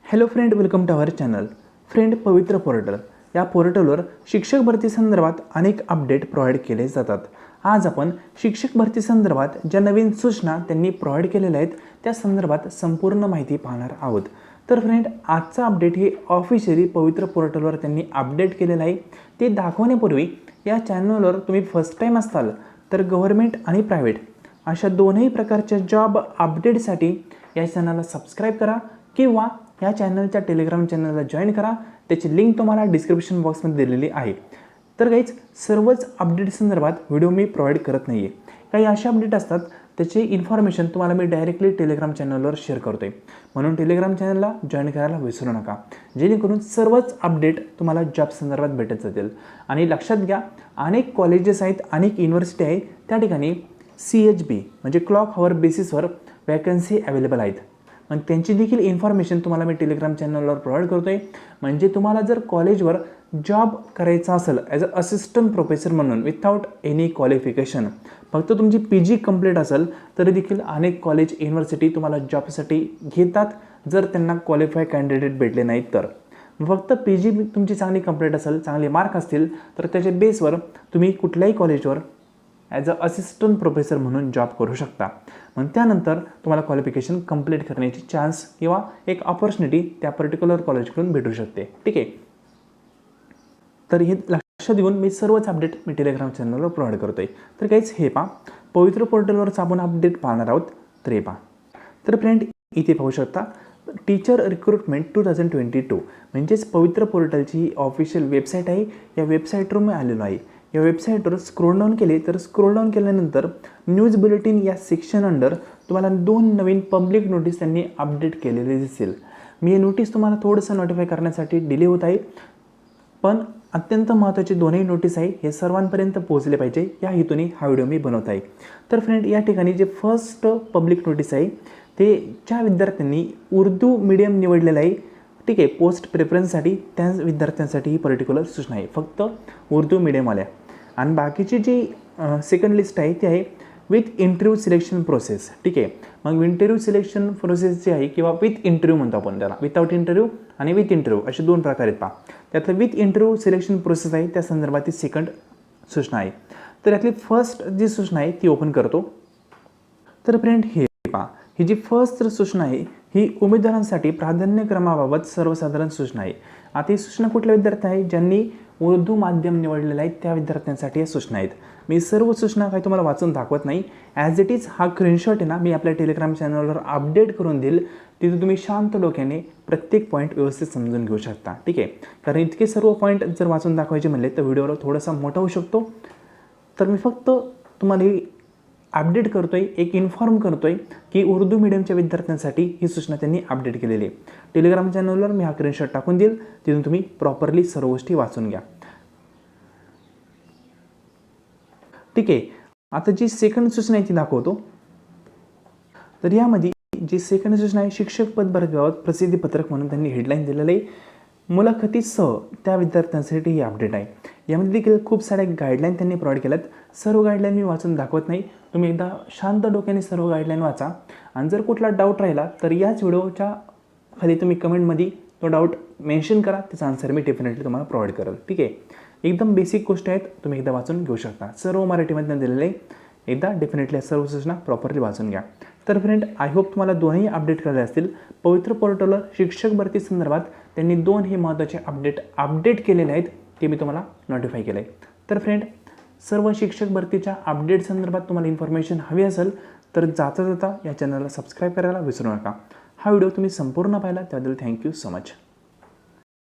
Hello friend, welcome to our channel. Friend, पवित्र portal या पोर्टलवर शिक्षक भरती संदर्भात अनेक अपडेट प्रोव्हाइड केले जातात. आज आपण शिक्षक भरती संदर्भात ज्या नवीन सूचना त्यांनी प्रोव्हाइड केलेल्या आहेत त्या संदर्भात संपूर्ण माहिती पाहणार आहोत. तर फ्रेंड, आजचा अपडेट हे ऑफिशियली पवित्र पोर्टलवर त्यांनी अपडेट केलेलं आहे. ते दाखवण्यापूर्वी या चॅनलवर तुम्ही फर्स्ट टाईम असाल तर गव्हर्नमेंट आणि प्रायव्हेट अशा दोन्ही प्रकारच्या जॉब अपडेटसाठी या चॅनलला सबस्क्राईब करा किंवा या चॅनलच्या टेलिग्राम चॅनलला जॉईन करा. त्याची लिंक तुम्हाला डिस्क्रिप्शन बॉक्समध्ये दिलेली आहे. तर गाईज, सर्वच अपडेट संदर्भात व्हिडिओ मी प्रोव्हाइड करत नाही आहे. काही असे अपडेट असतात त्याची इन्फॉर्मेशन तुम्हाला मी डायरेक्टली टेलिग्राम चॅनलवर शेअर करतो आहे. म्हणून टेलिग्राम चॅनलला जॉईन करायला विसरू नका, जेणेकरून सर्वच अपडेट तुम्हाला जॉब संदर्भात भेटत जातील. आणि लक्षात घ्या, अनेक कॉलेजेस आहेत, अनेक युनिव्हर्सिटी आहेत, त्या ठिकाणी CHB म्हणजे क्लॉक हॉवर बेसिसवर वॅकन्सी अवेलेबल आहेत. मग त्यांची देखील इन्फॉर्मेशन तुम्हाला मी टेलिग्राम चॅनलवर प्रोव्हाइड करतो आहे. म्हणजे तुम्हाला जर कॉलेजवर जॉब करायचा असेल ॲज अ असिस्टंट प्रोफेसर म्हणून विथआउट एनी क्वालिफिकेशन, फक्त तुमची PG कंप्लीट असेल तरी देखील अनेक कॉलेज युनिव्हर्सिटी तुम्हाला जॉबसाठी घेतात, जर त्यांना क्वालिफाय कॅन्डिडेट भेटले नाहीत तर. फक्त PG तुमची चांगली कंप्लीट असेल, चांगले मार्क असतील तर त्याच्या बेसवर तुम्ही कुठल्याही कॉलेजवर ॲज अ असिस्टंट प्रोफेसर म्हणून जॉब करू शकता. मग त्यानंतर तुम्हाला क्वालिफिकेशन कंप्लीट करण्याची चान्स किंवा एक ऑपॉर्च्युनिटी त्या पर्टिक्युलर कॉलेजकडून भेटू शकते. ठीक आहे. तर हे लक्षात देऊन मी सर्वच अपडेट मी टेलिग्राम चॅनलवर प्रोव्हाइड करतो आहे. तर काहीच हे पहा, पवित्र पोर्टलवरच आपण अपडेट पाहणार आहोत. तर हे पहा. तर फ्रेंड, इथे पाहू शकता टीचर रिक्रुटमेंट 2022 म्हणजेच पवित्र पोर्टलची ही ऑफिशियल वेबसाईट आहे. या वेबसाईटवर मी आलेलो आहे. या वेबसाईटवर स्क्रोल डाऊन केले तर स्क्रोल डाऊन केल्यानंतर न्यूज बुलेटिन या सेक्शन अंडर तुम्हाला 2 नवीन पब्लिक नोटीस त्यांनी अपडेट केलेले दिसेल. मी हे नोटीस तुम्हाला थोडंसं नोटिफाय करण्यासाठी डिले होत आहे, पण अत्यंत महत्त्वाचे दोन्ही नोटीस आहे, हे सर्वांपर्यंत पोहोचले पाहिजे या हेतूने हा व्हिडिओ मी बनवत आहे. तर फ्रेंड, या ठिकाणी जे फर्स्ट पब्लिक नोटीस आहे ते ज्या विद्यार्थ्यांनी उर्दू मीडियम निवडलेलं आहे, ठीक आहे, पोस्ट प्रेफरन्ससाठी त्या विद्यार्थ्यांसाठी ही पर्टिक्युलर सूचना आहे, फक्त उर्दू मीडियमवाल्या. आणि बाकीची जी सेकंड लिस्ट आहे ती आहे विथ इंटरव्ह्यू सिलेक्शन प्रोसेस. ठीक आहे. मग इंटरव्ह्यू सिलेक्शन प्रोसेस जी आहे किंवा विथ इंटरव्ह्यू म्हणतो आपण त्याला, विथआउट इंटरव्ह्यू आणि विथ इंटरव्ह्यू असे 2 प्रकार आहेत. पहा, त्यातलं विथ इंटरव्ह्यू सिलेक्शन प्रोसेस आहे त्या संदर्भात ती सेकंड सूचना आहे. तर यातली फर्स्ट जी सूचना आहे ती ओपन करतो. तर फ्रेंड, हे पहा, ही जी फर्स्ट सूचना आहे ही उमेदवारांसाठी प्राधान्यक्रमाबाबत सर्वसाधारण सूचना आहे. आता ही सूचना कुठल्या विद्यार्थी आहे, ज्यांनी उर्दू माध्यम निवडलेलं आहे त्या विद्यार्थ्यांसाठी या सूचना आहेत. मी सर्व सूचना काही तुम्हाला वाचून दाखवत नाही. ॲज इट इज हा स्क्रीनशॉट आहे ना, मी आपल्या टेलिग्राम चॅनलवर अपडेट करून देईल. तिथे तुम्ही शांत डोक्याने प्रत्येक पॉईंट व्यवस्थित समजून घेऊ शकता. ठीक आहे. कारण इतके सर्व पॉईंट जर वाचून दाखवायचे म्हणले तर व्हिडिओला थोडासा मोठा होऊ शकतो. तर मी फक्त तुम्हाला अपडेट करतो आहे, एक इन्फॉर्म करतो आहे की उर्दू मीडियमच्या विद्यार्थ्यांसाठी ही सूचना त्यांनी अपडेट केलेली आहे. टेलिग्राम चॅनलवर मी हा स्क्रीनशॉट टाकून देईल, तिथून तुम्ही प्रॉपरली सर्व गोष्टी वाचून घ्या. ठीक आहे. आता जी सेकंड सूचना आहे ती दाखवतो. तर यामध्ये जी सेकंड सूचना आहे, शिक्षक पद भरतीबाबत प्रसिद्धीपत्रक म्हणून त्यांनी हेडलाईन दिलेलं आहे. मुलाखतीसह त्या विद्यार्थ्यांसाठी ही अपडेट आहे. यामध्ये देखील खूप साऱ्या गाईडलाईन त्यांनी प्रोव्हाइड केल्यात. सर्व गाईडलाईन मी वाचून दाखवत नाही, तुम्ही एकदा शांत डोक्याने सर्व गाईडलाईन वाचा. आणि जर कुठला डाऊट राहिला तर याच व्हिडिओच्या खाली तुम्ही कमेंटमध्ये तो डाऊट मेन्शन करा, त्याचा आन्सर मी डेफिनेटली तुम्हाला प्रोव्हाइड करेल. ठीक आहे. एकदम बेसिक गोष्टी आहेत, तुम्ही एकदा वाचून घेऊ शकता. सर्व मराठीमध्ये दिलेले आहे. एकदा डेफिनेटली सर्व सूचना प्रॉपरली वाचून घ्या. तर फ्रेंड, आय होप तुम्हाला दोन्ही अपडेट करायचे असतील. पवित्र पोर्टलवर शिक्षक भरती संदर्भात त्यांनी 2 हे महत्त्वाचे अपडेट केलेले आहेत, ते मी तुम्हाला नोटिफाय केलं आहे. तर फ्रेंड, सर्व शिक्षक भरतीच्या अपडेट संदर्भात तुम्हाला इन्फॉर्मेशन हवी असेल तर जाता जाता या चॅनलला सबस्क्राईब करायला विसरू नका. हा व्हिडिओ तुम्ही संपूर्ण पाहिला त्याबद्दल थँक्यू सो मच.